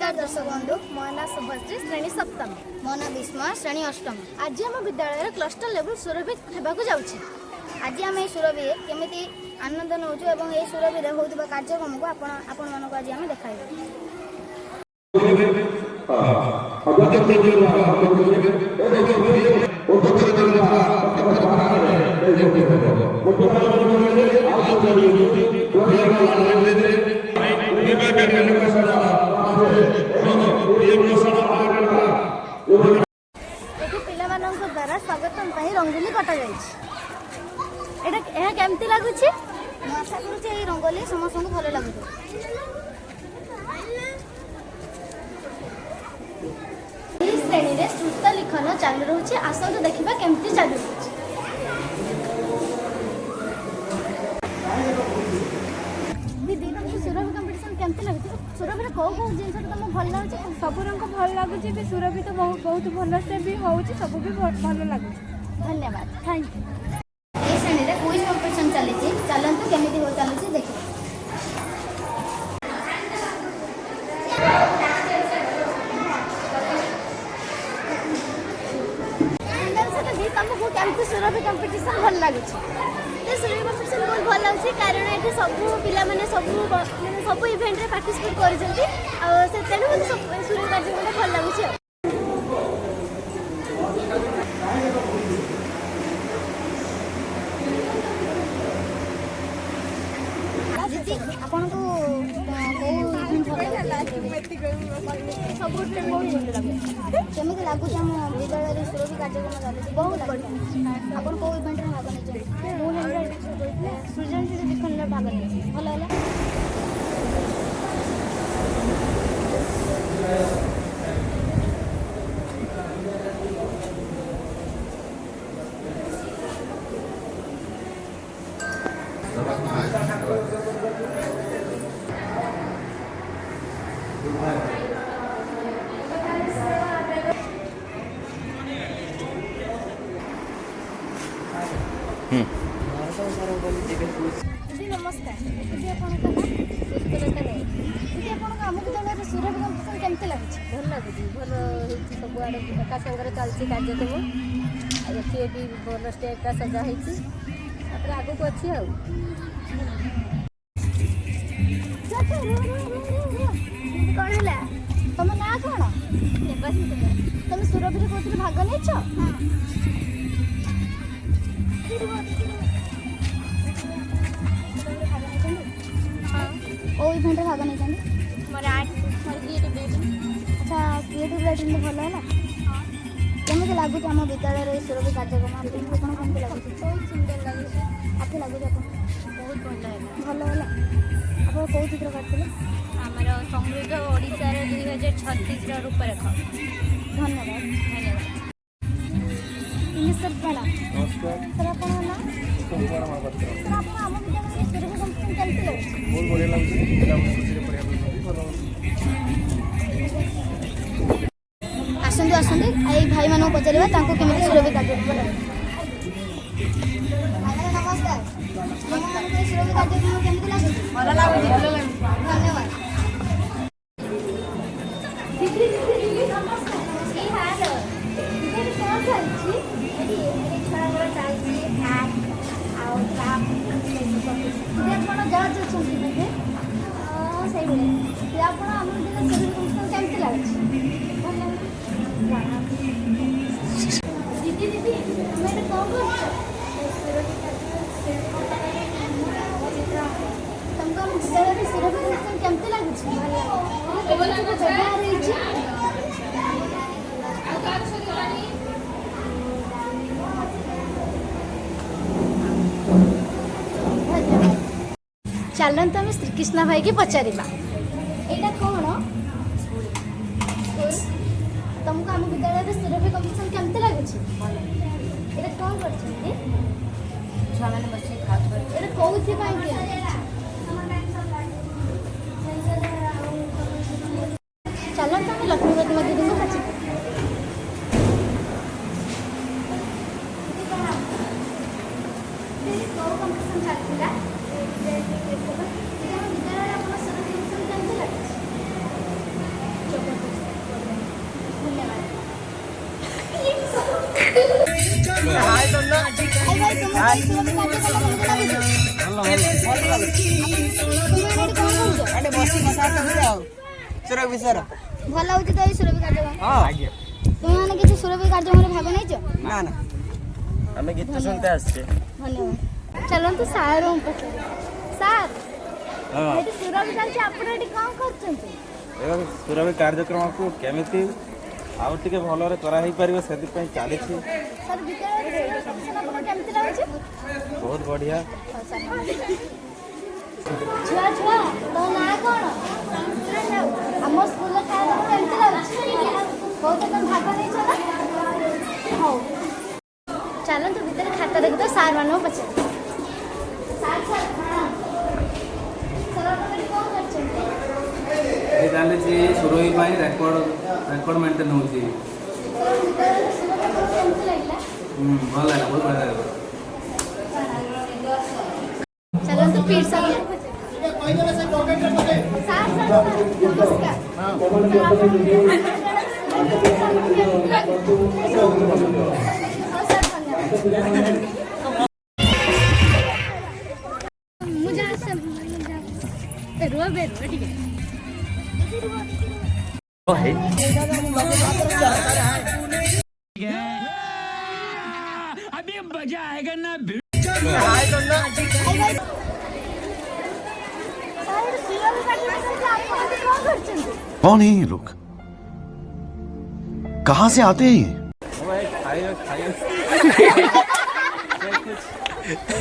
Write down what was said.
नमस्कार दर्शक बंधु मो ना शुभश्री श्रेणी सप्तम मो ना विस्मय श्रेणी अष्टम। आज आम विद्यालय क्लस्टर लेवल सुरभि होगा जाऊँगी। आज आम सुरभि केमी आनंद नौचु और ये सुरभि होता कार्यक्रम को आपण मानक आज आम देखा द्वारा स्वागतम रंगोली कटा केमती लगुच आशा करुँचे रंगोली समस्त भल लगे। श्रेणी में श्रुत लिखन चालू रोचे आसतु देखा केमती चालू रोचे। सुरभि कंपटीशन केमती लगे सुरभि कौ कौ जिन तुम भल लगे सब रंग भल लगुच सुरभि तो बहुत भलसे भी हो सब भी भल लगुच। धन्यवाद थैंक यू। ये श्रेणी में क्विज कंपटीशन चली चलतु केमी हो चलुची देखिए। तुमको केमती सुरभि कंपटीशन भल लगुच सुरभि कंपटीशन बहुत भल लगे कारण ये सब पिला माने सब इवेंट रे पार्टिसिपेट कर तेणु सुरभि कार्यक्रम भल लगुच। आपन को केमी लगुच आम विद्यालय सुरभि कार्यक्रम चलती बहुत बढ़िया। आपन को इवेंट में भाग नहीं सृजनशील लिखन में भाग नहीं भल है। दीदी नमस्कार। दीदी आपको दीदी आम विद्यालय सुरभि कंपटीशन केमती लगे भल लगुच भल सब आड़े एका सागर चलती कार्यक्रम ये भी भल स्टेज सजा होती आग को अच्छी कौन है तुम ना कौन तुम सुरभि कौन भाग नहीं ओ इवेंट भाग नहीं मोर आर्ट मोर क्रिएटिव अच्छा क्रिएटिव राइटिंग भल है केमी लगुच आम विद्यालय सुरभि कार्यक्रम आपन केमती लगुच बहुत सुंदर लगुच आपको लगुच बहुत भल भल है आप कौ चित्र करते आमर समृद्ध ओडिशार 2036 रूपरेख। धन्यवाद धन्यवाद। सर प्रणाम। नमस्कार सर आपन ना कुमार महापात्र सर आप आम विद्यालय सुरभि कंपटीशन केमती लगे बहुत बढ़िया लगे पिला खुशी पढ़ा आसतु आसतु आई भाई मानक पचारे केमी सुरभि कार्यक्रम लगे। नमस्कार सुरभि कार्यक्रम केमती लगे भल लगुच धन्यवाद। दीदी दीदी तुम कौन तुमको हम विद्यालय सुरभि कंपटीशन केमती चलते आम श्रीकृष्ण भाई की पचार यहाँ कौन तुमको आम विद्यालय सुरभि कंपटीशन केमती लगुच कौन कर चलते आम लक्ष्मीपति दीदी को पचार ଭାଇ ଭାଇ ତୁମକୁ ଏଇ ସୁରଭି କାର୍ଯ୍ୟକ୍ରମ କେମିତି ଲାଗୁଛି? ତୁମେ ଏଠି କଣ କରୁଛ? ଏଠି ବସି କଥାବାର୍ତ୍ତା କରିବା ଆଉ ସୁରଭି ବିଷୟରେ। ଭଲ ଲାଗୁଛି ତ ଏଇ ସୁରଭି କାର୍ଯ୍ୟକ୍ରମ? ହଁ ଆଜ୍ଞା। ତୁମେମାନେ କିଛି ସୁରଭି କାର୍ଯ୍ୟକ୍ରମରେ ଭାଗ ନେଇଛ? ନା ନା ଆମେ ଗୀତ ଶୁଣତେ ଆସିଛେ। ଧନ୍ୟବାଦ। ଚାଲନ୍ତୁ ସାର୍ ପଚାରିବା। ସାର୍ ହଁ ଏଠି ସୁରଭି ଚାଲିଛି, ଆପଣ ଏଠି କ'ଣ କରୁଛନ୍ତି? ଏବଂ ସୁରଭି କାର୍ଯ୍ୟକ୍ରମକୁ କେମିତି ଆଉ ଟିକେ ଭଲରେ କରାହେଇପାରିବ ସେଥିପାଇଁ ଚାଲିଛି। ସାର୍ ବିଦ୍ୟାଳୟରେ ସୁରଭି କମ୍ପିଟିସନ୍ ଆପଣଙ୍କୁ କେମିତି ଲାଗୁଛି? ବହୁତ ବଢ଼ିଆ। ଛୁଆ ଛୁଆ ତୋ ନାଁ କ'ଣ? ଆମ ସ୍କୁଲରେ ଖାଇବା କେମିତି ଲାଗୁଛି? ବହୁତ ତମେ ଭାଗ ନେଇଛ ନା? ହଉ ଚାଲନ୍ତୁ ଭିତରେ ଖାତା ଦେଖିତ ସାର୍ ମାନଙ୍କୁ ପଚାରିବା। ସାର୍ ସାର୍ ସାର୍ ଆପଣ ଏଠି କ'ଣ କରୁଛନ୍ତି? ये ଚାଲିଛି ସୁରଭି ପାଇଁ ରେକର୍ଡ ମେଣ୍ଟେନ୍ ହେଉଛି। ସାର୍ ବିଦ୍ୟାଳୟରେ ସୁରଭି ଆପଣଙ୍କୁ କେମିତି ଲାଗିଲା? ଭଲ ଲାଗିଲା, ବହୁତ ବଢ଼ିଆ ଲାଗିଲା। ଚାଲନ୍ତୁ ପିଟ୍ ସାର୍ ସାର୍ ନମସ୍କାର। ମୁଁ ଯାହା ରୁହ ବେ ରୁହ ଟିକେ कौन है ये लोग? कहां से आते हैं ये? ଖାଇବା